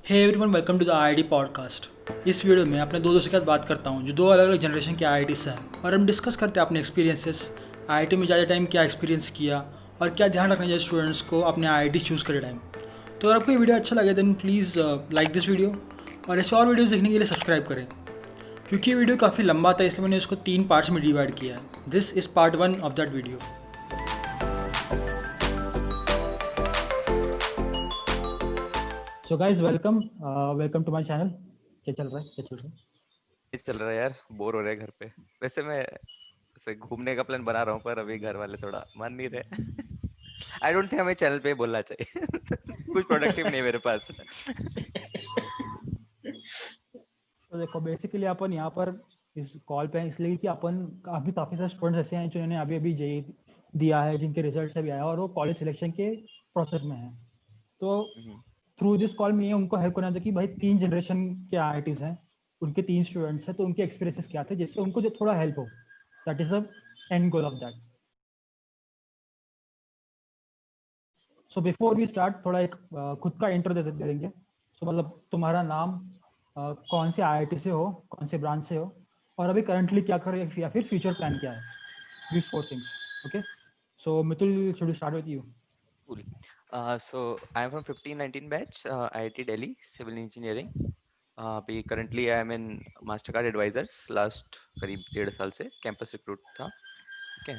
Hey everyone, welcome to the IIT podcast. इस video में अपने दो दोस्तों के साथ बात करता हूँ जो दो अलग अलग जनरेशन के आईआईटी से हैं, और हम डिस्कस करते हैं अपने एक्सपीरियंसेस, आईआईटी में ज़्यादा टाइम क्या एक्सपीरियंस किया और क्या ध्यान रखना चाहिए स्टूडेंट्स को अपने आईआईटी चूज़ करे टाइम। तो अगर आपको ये वीडियो अच्छा लगे then please like this video, और ऐसे और वीडियोज़ देखने के लिए सब्सक्राइब करें। क्योंकि ये वीडियो काफ़ी लंबा था इसलिए मैंने इसको 3 पार्ट्स में डिवाइड किया है। This is part 1 of that video. So guys welcome welcome to my channel. क्या चल रहा है, क्या चल रहा है? ये चल रहा है यार, बोर हो रहे हैं घर पे। वैसे मैं ऐसे घूमने का प्लान बना रहा हूँ पर अभी घर वाले थोड़ा मान नहीं रहे। आई डोंट थिंक हमें चैनल पे बोलना चाहिए। कुछ प्रोडक्टिव नहीं है मेरे पास। तो देखो, बेसिकली अपन यहाँ पर इस कॉल पे हैं इसलिए कि अपन अभी काफ़ी सारे स्टूडेंट्स ऐसे हैं जिन्होंने अभी अभी जेई दिया है, जिनके रिजल्ट अभी आया और वो कॉलेज सिलेक्शन के प्रोसेस में हैं। तो हम्म, थ्रू दिस कॉल में ये उनको हेल्प करना था कि भाई 3 जनरेशन के आईआईटीज हैं, उनके 3 स्टूडेंट्स हैं, तो उनके एक्सपीरियंसेस क्या थे जिससे उनको जो थोड़ा हेल्प हो। That is the end goal of that. So before we start थोड़ा एक खुद का इंट्रो दे देंगे। सो मतलब तुम्हारा नाम, कौन से आईआईटी से हो, कौन से ब्रांच से हो, और अभी करंटली क्या कर रहे हो या फिर फ्यूचर प्लान क्या है। These 4 things. Okay, so Mitul, should we start with you? cool. So I am from 1519 batch, IIT Delhi, civil engineering. अभी currently I am in Mastercard Advisors, last करीब 1.5 साल से कैंपस रिक्रूट था। ठीक है।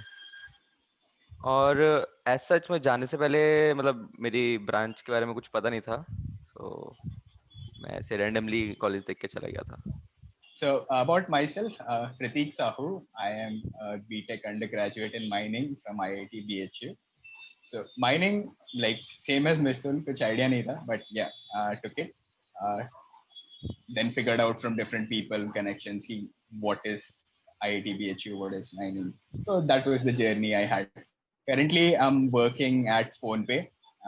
और एज सच मैं जाने से पहले मतलब मेरी ब्रांच के बारे में कुछ पता नहीं था, सो मैं ऐसे रैंडमली कॉलेज देख के चला गया था। So about myself, Prateek Sahu. I am a BTech undergraduate in mining from IIT BHU. So mining, like same as Mishul, कुछ idea नहीं था, but yeah, took it. Uh, then figured out from different people connections what is IIT BHU, what is mining. So that was the journey I had. Currently, I'm working at PhonePe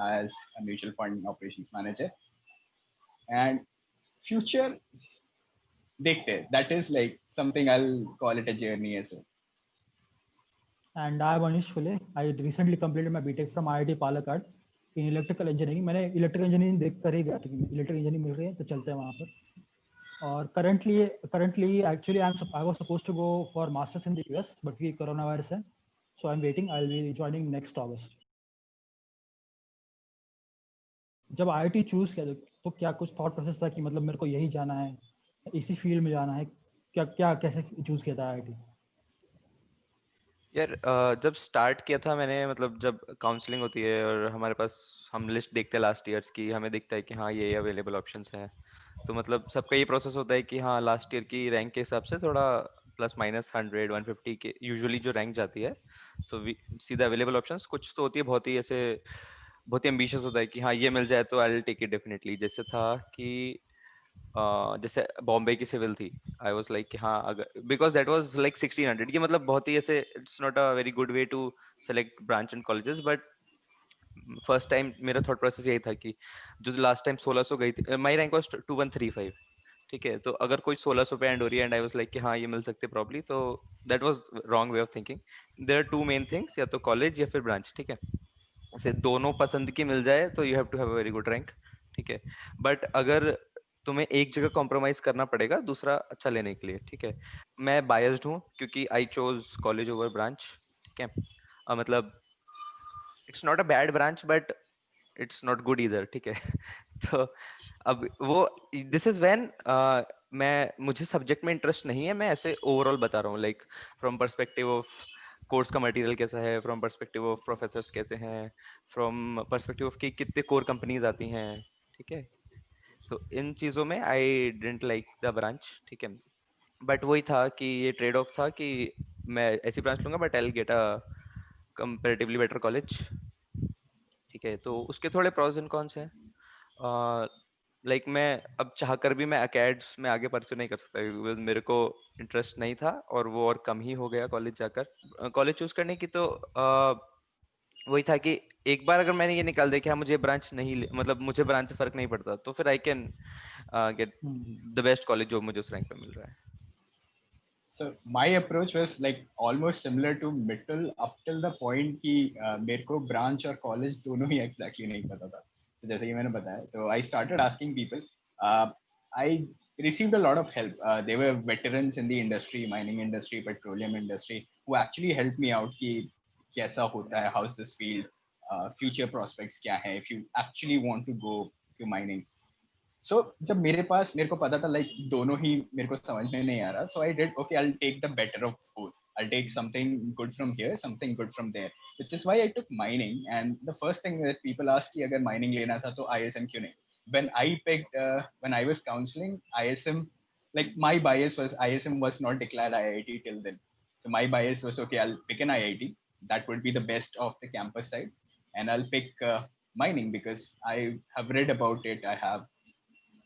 as a mutual fund operations manager. And future, देखते हैं. That is like something I'll call it a journey as well. And I Manish Phule. I recently completed my BTech from IIT Palakkad in electrical engineering. मैंने electrical engineering देख कर ही गया था कि electrical engineering मिल रही है तो चलते हैं वहाँ पर। और currently actually I was suppose to go for masters in the US, but ये कोरोना वायरस है, so I am waiting. I will be joining next August. जब आईआईटी चूज किया तो क्या कुछ थॉट प्रोसेस था कि मतलब मेरे को यही जाना है, इसी फील्ड में जाना है? क्या क्या कैसे चूज किया था आईआईटी? यार जब स्टार्ट किया था मैंने, मतलब जब काउंसलिंग होती है और हमारे पास हम लिस्ट देखते हैं लास्ट ईयर्स की, हमें दिखता है कि हाँ ये अवेलेबल ऑप्शंस हैं। तो मतलब सबका ये प्रोसेस होता है कि हाँ लास्ट ईयर की रैंक के हिसाब से थोड़ा प्लस माइनस 100 150 के यूजुअली जो रैंक जाती है। सो वी सीधा अवेलेबल ऑप्शंस कुछ तो होती है, बहुत ही ऐसे बहुत ही एम्बिशियस होता है कि हाँ ये मिल जाए तो I will take it definitely. जैसे था कि जैसे बॉम्बे की सिविल थी, आई वाज लाइक कि हाँ अगर बिकॉज दैट वाज लाइक 1600, ये मतलब बहुत ही ऐसे it's not a very good way to select branch and colleges, but first time मेरा थॉट प्रोसेस यही था कि जो लास्ट टाइम 1600 गई थी, माई रैंक वाज 2135। ठीक है, तो अगर कोई 1600 पे एंड हो रही है एंड आई वाज लाइक कि हाँ ये मिल सकते प्रॉब्ली, तो that was wrong way of thinking. There are two main things, या तो कॉलेज या फिर ब्रांच। ठीक है, ऐसे दोनों पसंद की मिल जाए तो you have to have a very good rank. ठीक है, बट अगर तुम्हें एक जगह कॉम्प्रोमाइज करना पड़ेगा दूसरा अच्छा लेने के लिए। ठीक है, मैं बायस्ड हूँ क्योंकि I chose college over branch. ठीक है, मतलब it's not a bad branch but it's not good इधर। ठीक है। तो अब वो दिस इज व्हेन मैं मुझे सब्जेक्ट में इंटरेस्ट नहीं है, मैं ऐसे ओवरऑल बता रहा हूँ, like from perspective of course का मटेरियल कैसा है, फ्रॉम पर्सपेक्टिव ऑफ प्रोफेसर्स कैसे हैं, फ्रॉम पर्सपेक्टिव ऑफ कि कितने कोर कंपनीज आती हैं। ठीक है, तो इन चीज़ों में I didn't like the branch. ठीक है, बट वही था कि ये ट्रेड ऑफ था कि मैं ऐसी ब्रांच लूंगा but I will get a comparatively better college. ठीक है, तो उसके थोड़े प्रॉस एंड कॉन्स हैं। लाइक मैं अब चाहकर भी मैं अकेड्स में आगे परस्यू नहीं कर सकता क्योंकि मेरे को इंटरेस्ट नहीं था और वो और कम ही हो गया कॉलेज जाकर। कॉलेज चूज करने की तो वही था कि एक बार अगर मैंने ये निकाल दिया कि हाँ मुझे ब्रांच नहीं मतलब मुझे ब्रांच से फर्क नहीं पड़ता, तो फिर I can get the best college जो मुझे उस रैंक पे मिल रहा है। So my approach was like almost similar to Mittal up till the point कि मेरे को branch और college दोनों ही exactly नहीं पता था. तो जैसे कि मैंने बताया, तो I started asking people. I received a lot of help. They were veterans in the industry, mining industry, petroleum industry, who actually helped me out कि कैसा होता है, how's this field, future prospects क्या है, if you actually want to go to mining. So जब मेरे को पता था like दोनों ही मेरे को समझ में नहीं आ रहा, so I did okay, I'll take the better of both. I'll take something good from here, something good from there, which is why I took mining. And the first thing that people ask कि अगर mining लेना था तो ISM क्यों नहीं? When I picked, when I was counseling, ISM, like my bias was ISM was not declared IIT till then. So my bias was okay, I'll pick an IIT. That would be the best of the campus side, and I'll pick mining because I have read about it. I have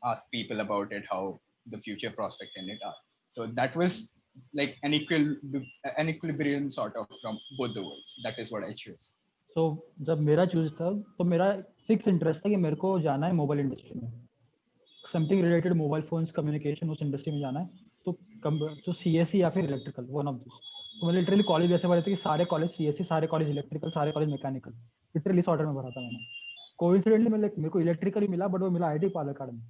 ask people about it, how the future prospect in it are. So that was like an equilibrium sort of from both the worlds. That is what I chose. So जब मेरा choose था तो मेरा fix interest था कि मेरे को जाना है मोबाइल इंडस्ट्री में, something related mobile phones communication उस इंडस्ट्री में जाना है. तो सीएससी या फिर इलेक्ट्रिकल, वन ऑफ दिस. तो मैं लिटरली कॉलेज ऐसे भरे थे कि सारे कॉलेज सीएससी, सारे कॉलेज इलेक्ट्रिकल, सारे कॉलेज मैकेनिकल, लिटरली इस ऑर्डर में भरा था मैंने. कोइंसिडेंटली मेरे को इलेक्ट्रिकल ही मिला, बट वो मिला आईआईटी पालक्काड में.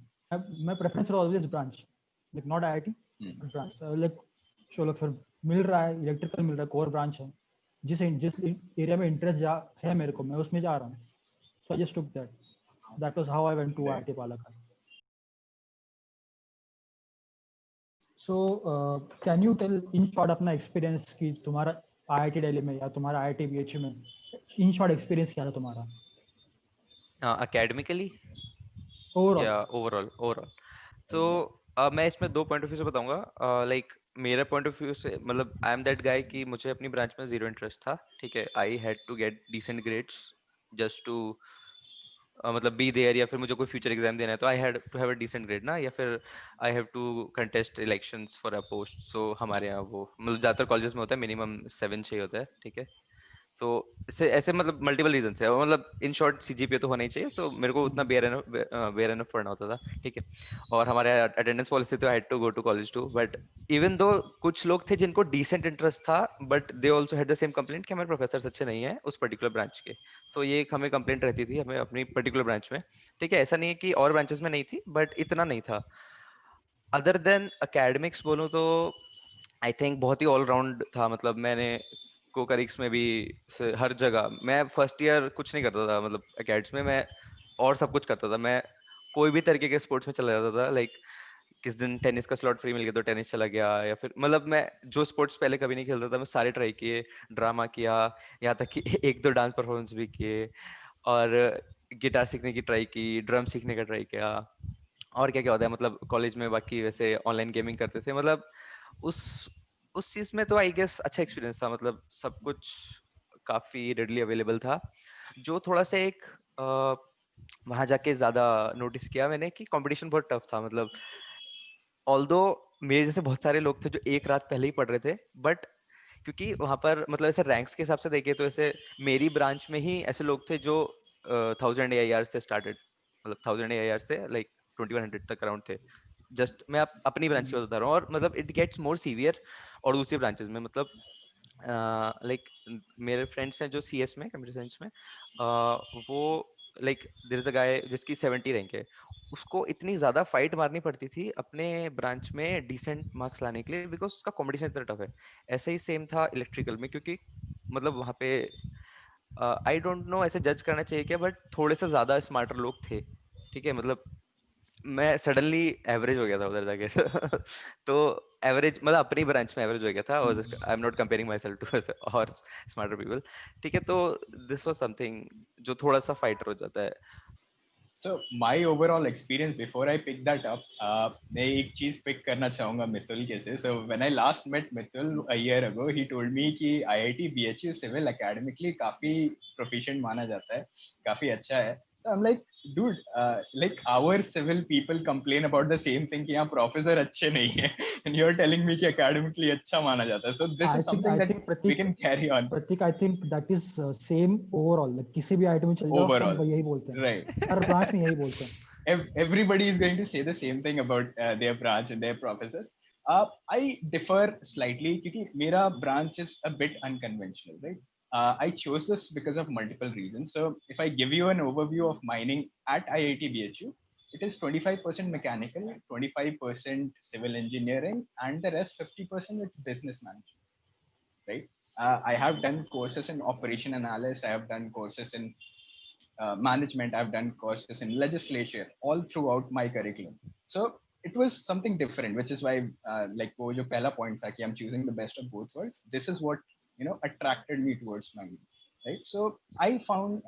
मैं preference always branch, like not IIT branch. Like चलो फिर मिल रहा है, इलेक्ट्रिकल मिल रहा है, कोर ब्रांच है, जिस एरिया में इंटरेस्ट है मेरे को, मैं उसमें जा रहा हूँ. So I just took that. That was how I went to IIT Palakkad. So can you tell in short अपना एक्सपीरियंस कि तुम्हारा आईआईटी दिल्ली में या तुम्हारा आईआईटी बीएचयू में इन शॉर्ट एक्सपीरियंस क्या था तुम्हारा academically ओवरऑल? या ओवरऑल. सो मैं इसमें दो पॉइंट ऑफ व्यू से बताऊंगा. लाइक मेरा पॉइंट ऑफ व्यू से मतलब आई एम दैट गाय कि मुझे अपनी ब्रांच में जीरो इंटरेस्ट था. ठीक है, I had to get decent grades just to मतलब बी देयर, या फिर मुझे कोई फ्यूचर एग्जाम देना है तो I had to have a decent grade ना, या फिर I have to contest elections for a post. So हमारे यहाँ वो मतलब ज़्यादातर कॉलेजेस में होता है मिनिमम 7 चाहिए होता है. ठीक है, सो इससे ऐसे मतलब मल्टीपल रीजन है, मतलब इन शॉर्ट सीजीपीए तो होना ही चाहिए. सो मेरे को उतना बेयर एनफ पढ़ना होता था. ठीक है, और हमारे अटेंडेंस पॉलिसी तो I had to go to college too. But even though कुछ लोग थे जिनको डिसेंट इंटरेस्ट था, but they also had the same complaint कि हमारे प्रोफेसर अच्छे नहीं है उस पर्टिकुलर ब्रांच के. सो ये एक हमें कंप्लेंट रहती थी हमें अपनी पर्टिकुलर ब्रांच में. ठीक है, ऐसा नहीं है कि और ब्रांचेस में नहीं थी, बट इतना नहीं था. अदर देन अकेडमिक्स बोलूँ तो आई थिंक बहुत ही ऑलराउंड था. मतलब मैंने कोकरिक्स में भी हर जगह मैं फर्स्ट ईयर कुछ नहीं करता था, मतलब अकेडमिक्स में मैं और सब कुछ करता था. मैं कोई भी तरीके के स्पोर्ट्स में चला जाता था. लाइक किस दिन टेनिस का स्लॉट फ्री मिल गया तो टेनिस चला गया, या फिर मतलब मैं जो स्पोर्ट्स पहले कभी नहीं खेलता था मैं सारे ट्राई किए. ड्रामा किया, यहाँ तक कि एक दो डांस परफॉर्मेंस भी किए, और गिटार सीखने की ट्राई की, ड्रम सीखने का ट्राई किया, और क्या क्या होता है मतलब कॉलेज में. बाकी वैसे ऑनलाइन गेमिंग करते थे. मतलब उस उस चीज में तो आई गेस अच्छा एक्सपीरियंस था. मतलब सब कुछ काफी रेडली अवेलेबल था. जो थोड़ा सा एक वहां जाके ज्यादा नोटिस किया मैंने कि कंपटीशन बहुत टफ था. मतलब ऑल्दो मेरे जैसे बहुत सारे लोग थे जो एक रात पहले ही पढ़ रहे थे, बट क्योंकि वहां पर मतलब ऐसे रैंक्स के हिसाब से देखे तो ऐसे मेरी ब्रांच में ही ऐसे लोग थे जो 1000 AIR से स्टार्टेड, मतलब 1000 AIR से लाइक 2100 तक अराउंड थे. जस्ट मैं अपनी ब्रांच की बता रहा हूँ, और मतलब इट गेट्स मोर सीवियर और दूसरी ब्रांचेस में. मतलब लाइक मेरे फ्रेंड्स हैं जो CS में कंप्यूटर साइंस में, वो लाइक देयर इज अ गाय जिसकी 70 रैंक है. उसको इतनी ज्यादा फाइट मारनी पड़ती थी अपने ब्रांच में डिसेंट मार्क्स लाने के लिए, बिकॉज उसका कंपटीशन इतना टफ है. ऐसे ही सेम था इलेक्ट्रिकल में, क्योंकि मतलब वहाँ पे आई डोंट नो ऐसे जज करना चाहिए क्या, बट थोड़े से ज्यादा स्मार्टर लोग थे. ठीक है, मतलब मैं सडनली एवरेज हो गया था उधर जाके. तो एवरेज मतलब अपनी ब्रांच में एवरेज हो गया था, और I am not comparing myself to और स्मार्टर पीपल. ठीक है, तो दिस वाज समथिंग जो थोड़ा सा फाइटर हो जाता है. So my overall experience before I pick that up, मैं एक चीज पिक करना चाहूंगा मितुल के से. So when I last met Mitul a year ago, he told me कि IIT BHU civil academically काफी proficient माना जाता है, काफी अच्छा है. So I'm like, dude, like our civil people complain about the same thing कि यहाँ professor अच्छे नहीं है, and you're telling me कि academically अच्छा माना जाता है. So this is something that we can carry on. Pratik, I think that is same overall. Like किसी भी आईटी में चल जाओ Overall, सब यही बोलते हैं, right. हर ब्रांच में यही बोलते हैं. Everybody is going to say the same thing about their branch and their professors. I differ slightly because मेरा branch is a bit unconventional, right? I chose this because of multiple reasons. So if I give you an overview of mining at IIT BHU, it is 25% mechanical, 25% civil engineering, and the rest 50% it's business management, right? I have done courses in operation analyst. I have done courses in management. I've done courses in legislature all throughout my curriculum. So it was something different, which is why, like wo jo pehla point tha ki I'm choosing the best of both worlds. This is what attracted me towards mining, right? So I found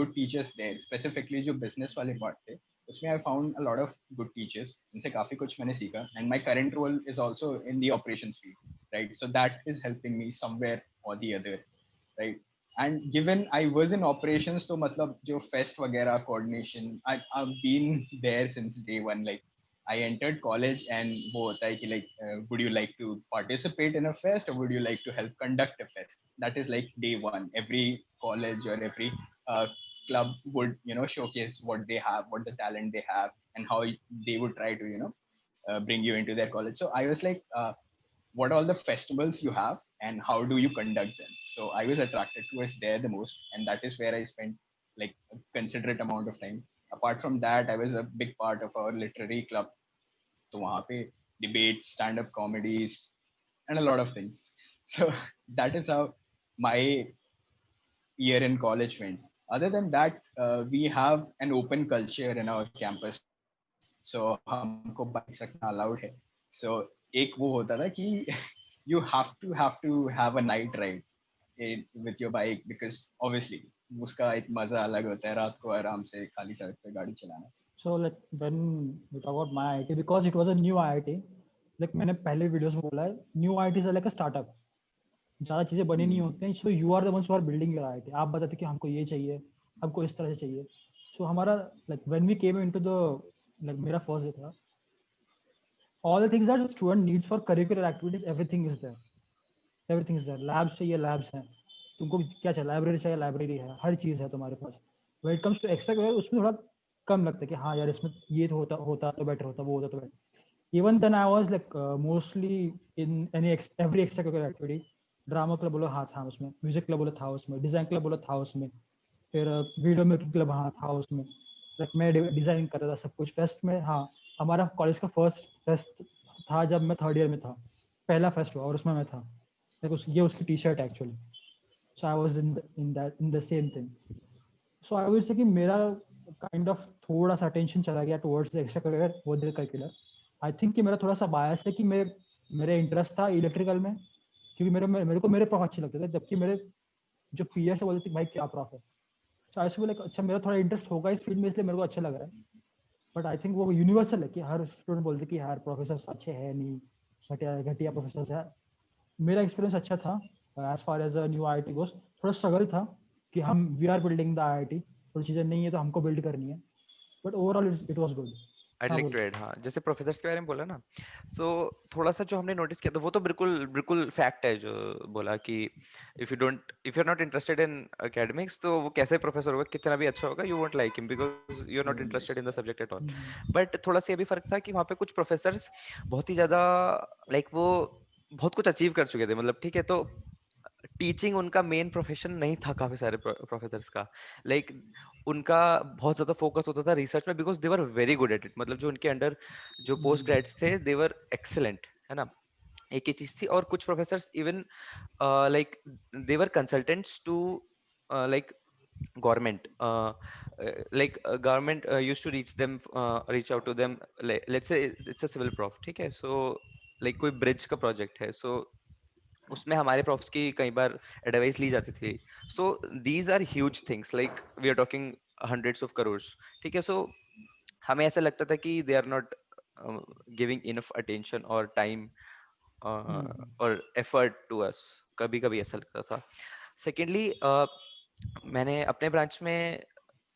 good teachers there, specifically जो business वाले part थे. उसमें I found a lot of good teachers. इनसे काफी कुछ मैंने सीखा. And my current role is also in the operations field, right? So that is helping me somewhere or the other, right? And given I was in operations, तो मतलब जो fest वगैरह coordination, I've been there since day one. Like I entered college and वो होता है कि like would you like to participate in a fest or would you like to help conduct a fest? That is like day one. Every college or every club would showcase what they have, what the talent they have, and how they would try to bring you into their college. So I was like, what all the festivals you have and how do you conduct them? So I was attracted towards there the most, and that is where I spent like a considerate amount of time. Apart from that, I was a big part of our literary club. So वहाँ पे debates, stand-up comedies, and a lot of things. So that is how my year in college went. Other than that, we have an open culture in our campus. So हमको bikes रखना allowed है. So एक वो होता था कि you have to have a night ride with your bike, because obviously उसका एक मजा अलग होता है रात को आराम से खाली सड़क पे गाड़ी चलाना. So like when we talk about my IIT, because it was a new IIT, like मैंने पहले वीडियोस में बोला है, new IIT is like a startup. ज़्यादा चीज़ें बनी नहीं होती हैं, so you are the ones who are building your IIT. आप बताते कि हमको ये चाहिए, हमको इस तरह से चाहिए. So हमारा like when we came into the like मेरा first day था, all the things that a student needs for curricular activities, everything is there. Everything is there. Labs चाहिए, labs हैं. तुमको क्या चाहिए, लाइब्रेरी चाहिए, लाइब्रेरी है, हर चीज़ है तुम्हारे पास. When it comes to extra curricular, उसमें थोड़ा कम लगता है कि हाँ यार इसमें ये तो होता तो बेटर होता, वो होता तो better. Even then I was like mostly in every extracurricular activity. Drama club बोलो हाँ था उसमें, म्यूजिक क्लब बोलो था उसमें, डिजाइन क्लब बोलो था उसमें, फिर वीडियो मेकिंग क्लब हाँ था उसमें. लाइक मैं डिजाइनिंग कर रहा था सब कुछ. फेस्ट में हाँ, हमारा कॉलेज का फर्स्ट फेस्ट था जब मैं थर्ड ईयर में था, पहला फेस्ट हुआ और उसमें मैं था. लाइक ये उसकी T shirt actually. So I was in the same thing. So I would say कि मेरा काइंड ऑफ थोड़ा सा अटेंशन चला गया टुवर्ड्स द एक्स्ट्रा करिकुलर वो करिकुलर. आई थिंक कि मेरा थोड़ा सा बायस है कि मेरे इंटरेस्ट था इलेक्ट्रिकल में, क्योंकि मेरे को मेरे प्रॉफ अच्छे लगते थे, जबकि मेरे जो पीएस से बोलते थे भाई क्या प्रॉफ है. सो आई बोला अच्छा मेरा थोड़ा इंटरेस्ट होगा इस फील्ड में, इसलिए मेरे को अच्छा लग रहा है. बट आई थिंक वो यूनिवर्सल है कि हर स्टूडेंट बोलते कि यार प्रोफेसर अच्छे हैं नहीं, घटिया प्रोफेसर है. मेरा एक्सपीरियंस अच्छा था as far as a new IIT goes. थोड़ा स्ट्रगल था कि हम we are building the IIT, थोड़ी चीज़ें नहीं है तो हमको बिल्ड करनी है. But overall it was good. I'd like to add, हाँ जैसे प्रोफेसर्स के बारे में बोला ना, सो थोड़ा सा जो हमने नोटिस किया था वो तो बिल्कुल बिल्कुल फैक्ट है जो बोला कि if you are not interested in academics तो वो कैसे प्रोफेसर होगा, कितना भी अच्छा होगा, you won't like him because you are not interested in the subject at all. But थोड़ा सा ये भी फर्क था कि वहाँ पे कुछ प्रोफेसर्स बहुत ही ज्यादा लाइक वो बहुत कुछ अचीव कर चुके थे. मतलब ठीक है, तो टीचिंग उनका मेन प्रोफेशन नहीं था काफी सारे प्रोफेसर्स का. लाइक उनका बहुत ज्यादा फोकस होता था रिसर्च में, because they were very good at it. मतलब जो उनके अंडर जो पोस्ट ग्रेड्स थे दे वर एक्सेलेंट, है ना. एक ही चीज थी. और कुछ professors even like they were consultants to like government, government used to reach out to them. Let's say it's a civil prof, ठीक है. So like कोई ब्रिज का प्रोजेक्ट है, so उसमें हमारे प्रोफ्स की कई बार एडवाइस ली जाती थी. So these are huge things, like we are talking hundreds of crores, ठीक है. सो हमें ऐसा लगता था कि they are not giving enough attention और टाइम और एफर्ट टू अस. कभी कभी ऐसा लगता था. सेकेंडली मैंने अपने ब्रांच में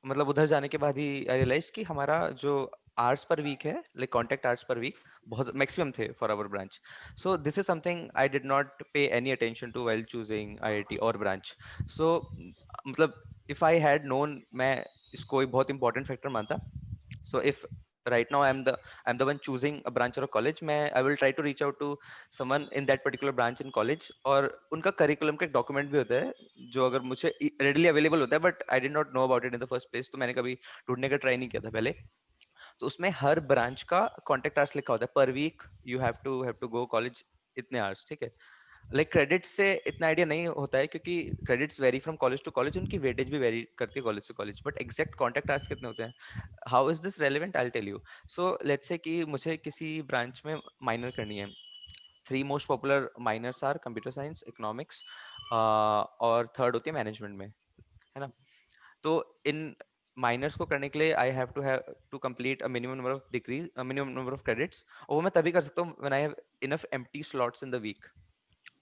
मतलब उधर जाने के बाद ही आई रियलाइज कि हमारा जो आवर्स पर वीक है, like contact hours per week बहुत मैक्सिमम थे for our branch. So this is something I did not pay any attention to while choosing IIT और ब्रांच. सो मतलब इफ आई हैड नोन, मैं इसको एक बहुत important factor मानता. So if right now I'm the one choosing a branch or a college, I will try to reach out to someone in that particular branch in college. और उनका curriculum का एक document भी होता है जो अगर मुझे readily available होता है, but I did not know about it in the first place, तो मैंने कभी ढूंढने का try नहीं किया था पहले. तो उसमें हर ब्रांच का कॉन्टेक्ट आवर्स लिखा होता है, पर week you have to go college इतने आवर्स, ठीक है। लाइक क्रेडिट से इतना आइडिया नहीं होता है क्योंकि credits vary from college to college, उनकी वेटेज भी वेरी करती है कॉलेज से college, but exact contact hours कितने होते हैं, how is this relevant, I tell you. So let's say कि मुझे किसी ब्रांच में माइनर करनी है, three most popular minors are computer science, economics और थर्ड होती है मैनेजमेंट में, है ना। तो इन माइनर्स को करने के लिए I have to complete a minimum number of degrees, minimum number of credits, और वो मैं तभी कर सकता हूँ when I have enough empty slots in the week.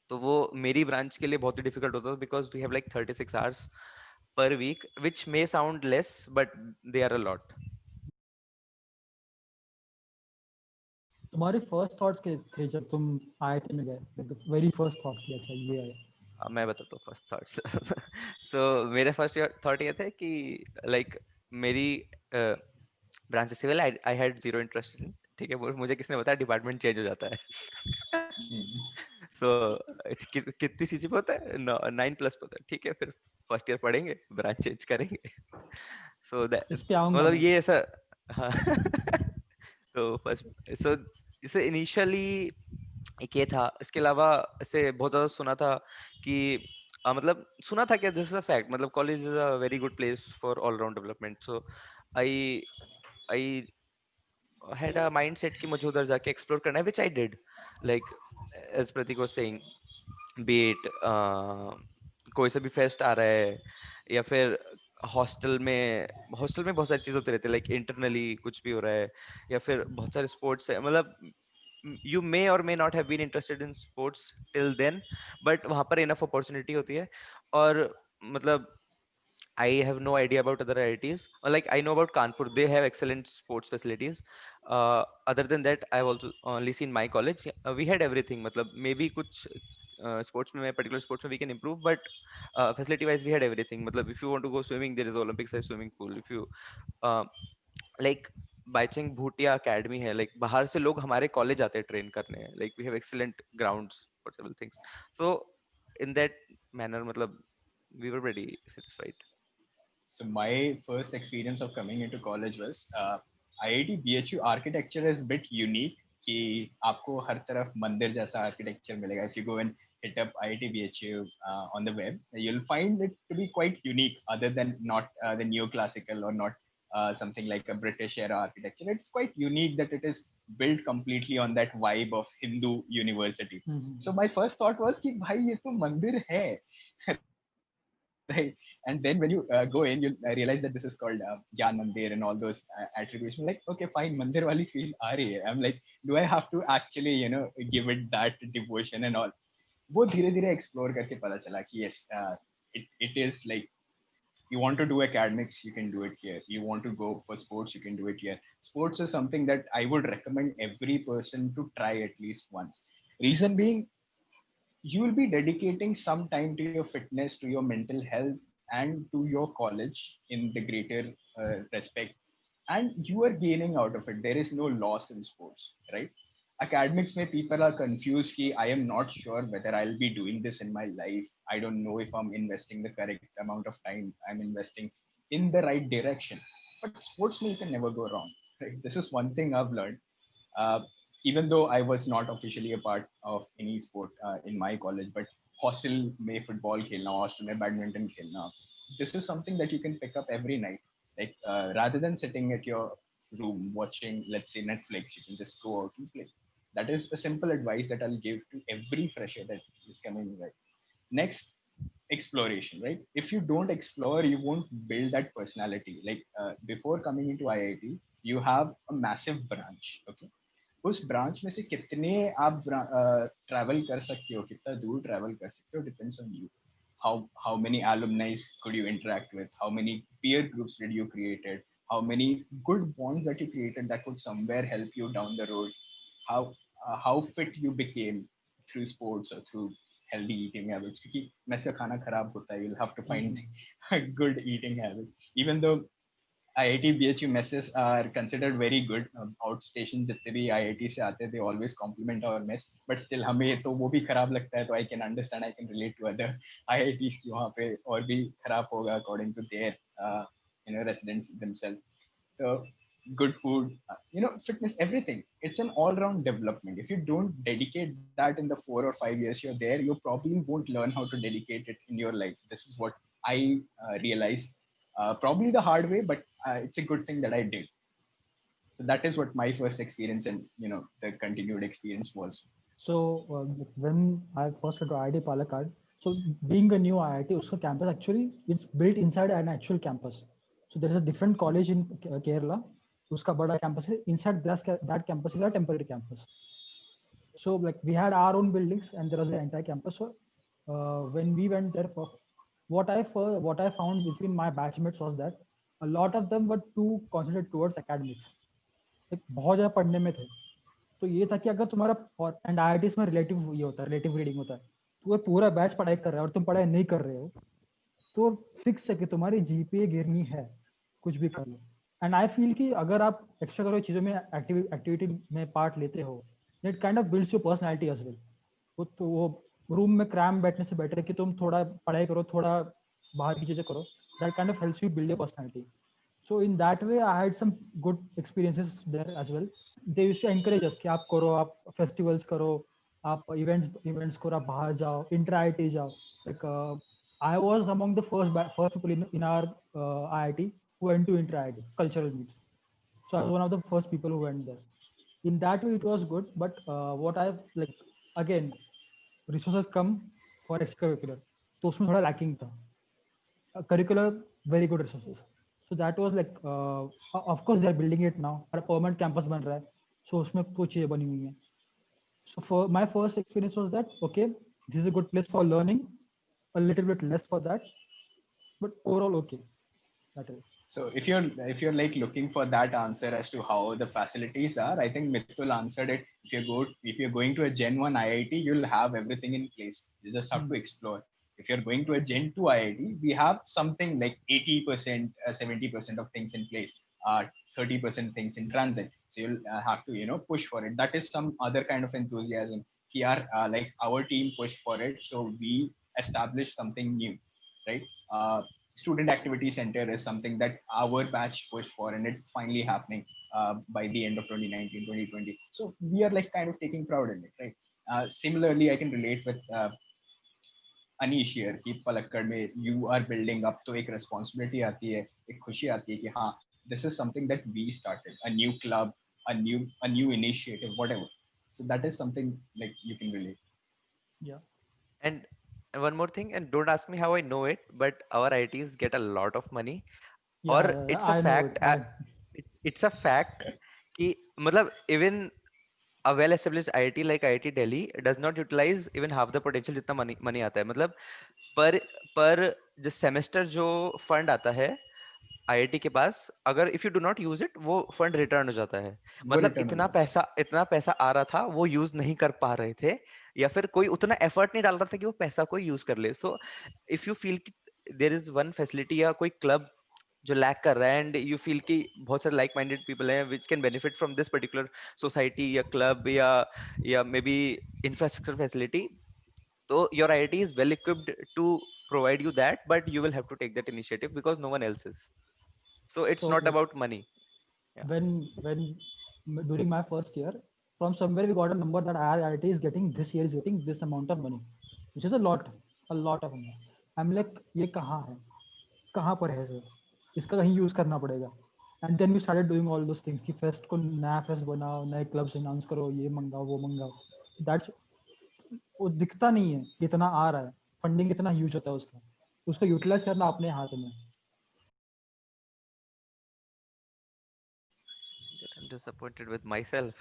तो वो मेरी ब्रांच के लिए बहुत ही डिफिकल्ट होता है because we have like 36 hours per week, which may sound less but they are a lot. तुम्हारे फर्स्ट थॉट्स क्या थे जब तुम आईआईटी में गए, वेरी फर्स्ट थॉट की अच्छा ये है? मैं बताता हूँ फर्स्ट थॉट्स। सो मेरे फर्स्ट थॉट ये थे कि लाइक मेरी branch civil, I had zero interest in, ठीक है, मुझे किसने बताया डिपार्टमेंट चेंज हो जाता है। सो कितनी सी जीपी होता है, 9+ होता है, ठीक है, फिर फर्स्ट ईयर पढ़ेंगे, ब्रांच चेंज करेंगे। सो इस पे आऊंगा मतलब मैं। ये ऐसा, हाँ। तो फर्स्ट, सो इसे इनिशियली एक ये था, इसके अलावा ऐसे बहुत ज्यादा सुना था कि मतलब सुना था क्या, दिस इज अ फैक्ट, मतलब college is a very good place for all round development. So I I had a mindset कि मुझे उधर जाके एक्सप्लोर करना है, which I did, like as Pratik was saying, be it कोई सा भी फेस्ट आ रहा है, या फिर हॉस्टल में बहुत सारी चीज होती रहती है, लाइक इंटरनली कुछ भी हो रहा है, या फिर बहुत सारे स्पोर्ट्स है, मतलब यू मे और may not have been interested in sports till then, but वहां पर इनफ अपॉर्चुनिटी होती है। और मतलब I have no idea about other IITs. Like I know about Kanpur, they have excellent sports facilities. Other than that, I've also only seen my college. We had everything. मतलब maybe कुछ sports में, particular sports में we can improve, but facility wise we had everything. मतलब if you want to go swimming, there is Olympic size swimming pool. If you uh, like Baichung Bhutia academy है, like बाहर से लोग हमारे college आते हैं ट्रेन करने, like we have excellent grounds for several things. So in that manner मतलब we were pretty satisfied. So my first experience of coming into college was IIT BHU architecture is bit unique कि आपको हर तरफ मंदिर जैसा architecture मिलेगा. If you go and hit up IIT BHU on the web, you'll find it to be quite unique, other than not the neoclassical or not something like a British era architecture. It's quite unique that it is built completely on that vibe of Hindu university. So my first thought was कि भाई ये तो मंदिर है. Right, and then when you go in, you realize that this is called Gyan Mandir and all those attributes. I'm like, okay, fine, Mandir wali feel aa rahi hai. I'm like, do I have to actually, give it that devotion and all? वो धीरे धीरे explore करके पता चला कि yes, it is like you want to do academics, you can do it here. You want to go for sports, you can do it here. Sports is something that I would recommend every person to try at least once. Reason being, you will be dedicating some time to your fitness, to your mental health, and to your college in the greater respect. And you are gaining out of it. There is no loss in sports, right? Academics, may people are confused. Ki, I am not sure whether I'll be doing this in my life. I don't know if I'm investing the correct amount of time. I'm investing in the right direction. But sports, you can never go wrong. Right? This is one thing I've learned. Uh, Even though I was not officially a part of any sport in my college, but hostel में football खेलना, hostel में badminton खेलना, this is something that you can pick up every night. Like rather than sitting at your room watching, let's say, Netflix, you can just go out and play. That is a simple advice that I'll give to every fresher that is coming right. Next, exploration, right? If you don't explore, you won't build that personality. Like before coming into IIT, you have a massive branch, okay? उस branch में से कितने आप travel कर सकते हो, कितना दूर ट्रैवल कर सकते हो, depends on you. How many alumni could you interact with? How many peer groups did you created? How many good bonds that you created that could somewhere help you down the road? How fit you became through sports or through healthy eating habits? क्योंकि mess का खाना खराब होता है, you'll have to find good eating habits. Even though IIT BHU messes are considered very good. Outstation जितने भी IIT से आते हैं, they always compliment our mess. But still हमें तो वो भी खराब लगता है, तो I can understand, I can relate to other IITs कि वहाँ पे और भी खराब होगा according to their residents themselves. So good food, fitness, everything. It's an all-round development. If you don't dedicate that in the 4 or 5 years you're there, you probably won't learn how to dedicate it in your life. This is what I realized, probably the hard way, but it's a good thing that I did. So that is what my first experience and the continued experience was. So when I first went to IIT Palakkad, so being a new IIT, उसका campus actually it's built inside an actual campus. So there is a different college in Kerala. उसका बड़ा campus है. Inside that campus is a temporary campus. So like we had our own buildings and there was an entire campus. So when we went there for what I found between my batchmates was that a lot of them were too concentrated towards academics. like बहुत ज्यादा पढ़ने में थे. तो ये था कि अगर तुम्हारा और एंड आईआईटीज में रिलेटिव ये होता है, रिलेटिव रीडिंग होता है. तो पूरा बैच पढ़ाई कर रहा है और तुम पढ़ाई नहीं कर रहे हो तो फिक्स है कि तुम्हारी जीपीए गिरनी है, कुछ भी कर लो. एंड आई फील कि अगर आप एक्स्ट्रा करो चीज़ों में एक्टिविटी में पार्ट लेते हो, it kind of builds your personality as well. वो रूम में क्रैम बैठने से बेटर है कि तुम थोड़ा पढ़ाई करो, थोड़ा बाहर की चीज़ें करो. That kind of helps you build your personality. So in that way, I had some good experiences there as well. They used to encourage us कि आप करो, आप festivals करो, आप events करो, आप बाहर जाओ, inter-IIT जाओ. Like I was among the first people in our IIT who went to inter-IIT cultural meets. So I was one of the first people who went there. In that way, it was good. But what I like again, resources come for extracurricular. तो उसमें थोड़ा lacking था. Curricular, very good resources. So that was like of course they are building it now. और permanent campus बन रहा है. So उसमें कुछ चीजें बनी हुई हैं. So for my first experience was that okay, this is a good place for learning. A little bit less for that, but overall okay. That is. So if you're like looking for that answer as to how the facilities are, I think Mithul answered it. If you're going to a Gen 1 IIT, you'll have everything in place. You just have to explore. If you're going to a Gen 2 IIT, we have something like 80%, 70% of things in place, 30% things in transit. So you'll have to push for it. That is some other kind of enthusiasm. Here, like our team pushed for it, so we established something new, right? Student activity center is something that our batch pushed for, and it's finally happening by the end of 2019, 2020. So we are like kind of taking proud in it, right? Similarly, I can relate with Anish here कि पलक्कड़ में you are building up, तो एक responsibility आती है, एक खुशी आती है कि हाँ, this is something that we started, a new club, a new initiative, whatever. So that is something like you can relate. Yeah. And one more thing, and don't ask me how I know it, but our ITs get a lot of money. Yeah, Or it's a I know it. fact. It's a fact कि मतलब even a well established IIT like IIT Delhi does not utilize even half the potential जितना money आता है. मतलब पर जो semester जो fund आता है आईआईटी के पास, अगर if you do not use it, वो फंड रिटर्न हो जाता है. वो मतलब return हो जाता है. इतना पैसा आ रहा था, वो यूज नहीं कर पा रहे थे, या फिर कोई उतना एफर्ट नहीं डाल रहा था कि वो पैसा को यूज कर ले. सो इफ यू फील कि देयर इज वन फैसिलिटी या कोई क्लब जो लैक कर रहा है, एंड यू फील कि बहुत सारे लाइक माइंडेड पीपल हैं which can benefit from this particular society या क्लब या मे बी इंफ्रास्ट्रक्चर फैसिलिटी, तो your IIT is well equipped to provide you that, but you will have to take that initiative because no one else is. So it's So not like about money. Yeah. when during my first year, from somewhere we got a number that IIT is getting this year is getting this amount of money, which is a lot of money. I'm like ये कहाँ है, कहाँ पर है sir, इसका कहीं use करना पड़ेगा. And then we started doing all those things कि फेस्ट को नया फेस्ट बनाओ, नए क्लब्स अनाउंस करो, ये मंगाओ वो मंगाओ. दैट्स वो दिखता नहीं है कि इतना आ रहा है, फंडिंग इतना ह्यूज होता है उसका, उसको यूटिलाइज करना अपने हाथ में. I'm disappointed with myself.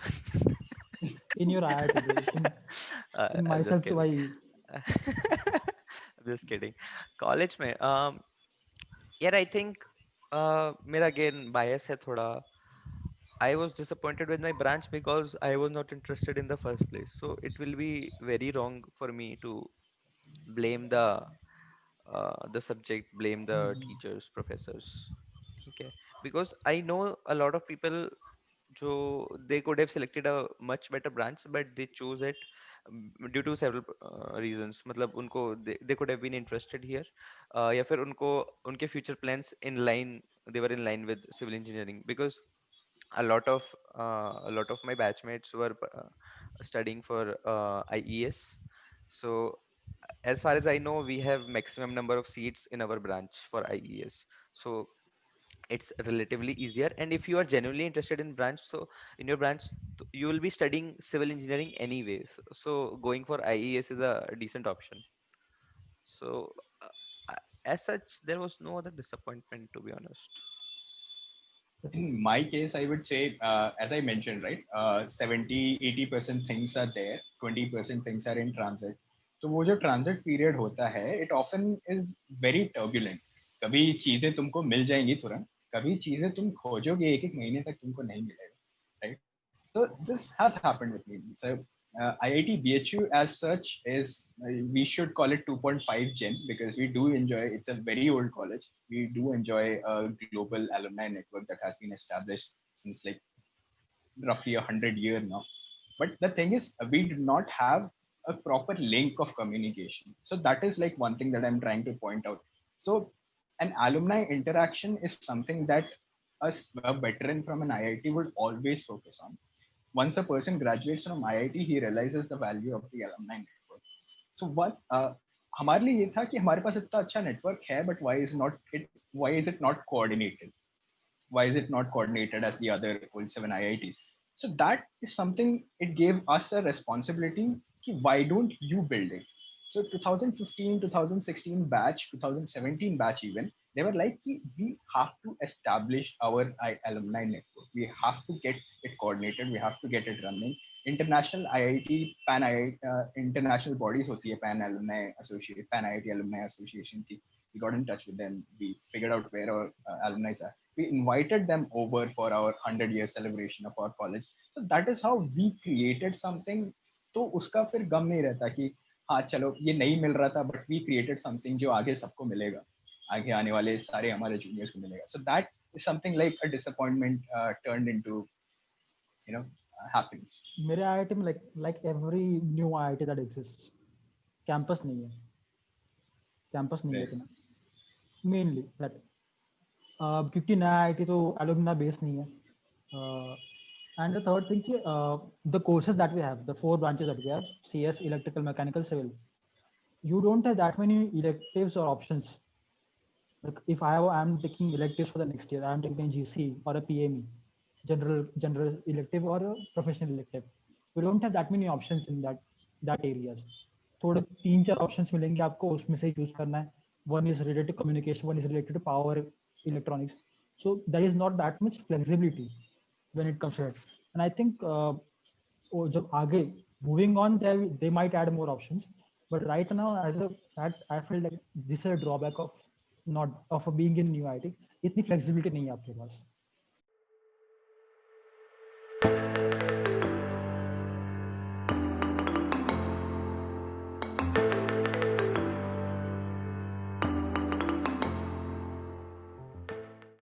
In your IIT days, in I'm just myself तो kidding. भाई. I'm just kidding. College में यार I think मेरा again bias है थोड़ा. I was disappointed with my branch because I was not interested in the first place. So it will be very wrong for me to blame the subject, blame the teachers, professors. Okay, because I know a lot of people so they could have selected a much better branch, but they chose it due to several reasons. मतलब उनको they could have been interested here, या फिर उनको उनके future plans in line, they were in line with civil engineering, because a lot of my batchmates were studying for IES. So as far as I know, we have maximum number of seats in our branch for IES. So it's relatively easier, and if you are genuinely interested in branch, so in your branch you will be studying civil engineering anyways, so going for IES is a decent option. So as such there was no other disappointment, to be honest. In my case, I would say, as I mentioned, right, 70-80% things are there, 20% things are in transit. तो वो जो transit period होता है, it often is very turbulent. कभी चीजें तुमको मिल जाएंगी तुरंत, कभी चीजें तुम खोजोगे एक एक महीने तक तुमको नहीं मिलेगा, right? So this has happened with me. So IIT BHU as such is, we should call it 2.5 Gen, because we do enjoy, it's a very old college. We do enjoy a global alumni network that has been established since like roughly 100 years now. But the thing is, we do not have a proper link of communication. So that is like one thing that I'm trying to point out. So an alumni interaction is something that a veteran from an IIT would always focus on. Once a person graduates from IIT, he realizes the value of the alumni network. So what हमारे लिए ये था कि हमारे पास इतना अच्छा network है, but why is it not coordinated? Why is it not coordinated as the other old 7 IITs? So that is something, it gave us a responsibility. Why don't you build it? So 2015, 2016 batch, 2017 batch even, they were like, we have to establish our alumni network. We have to get it coordinated. We have to get it running. International IIT, Pan IIT, international bodies hoti hai, Pan Alumni Association, Pan IIT Alumni Association ki. We got in touch with them. We figured out where our alumni are. We invited them over for our 100-year celebration of our college. So that is how we created something. तो उसका फिर गम नहीं रहता कि हाँ चलो ये नहीं मिल रहा था, but we created something जो आगे सबको मिलेगा, आगे आने वाले सारे हमारे juniors को मिलेगा. So that is something like a disappointment turned into, happiness. मेरे IIT में like every new IIT that exists, campus नहीं है, campus नहीं है Right. इतना mainly that क्योंकि नया IIT तो alumni base नहीं है. And the third thing, the courses that we have, the 4 branches that we have, CS, electrical, mechanical, civil, you don't have that many electives or options. Like if I'm taking electives for the next year, I'm taking a GC or a PME, general elective or a professional elective. We don't have that many options in that areas. थोड़े 3-4 options मिलेंगे आपको, उसमें से choose करना है. One is related to communication, one is related to power electronics. So there is not that much flexibility when it comes to it. And I think जब आगे moving on, they might add more options. But right now, I feel like this is a drawback of being in new IIT. इतनी flexibility नहीं है आपके पास.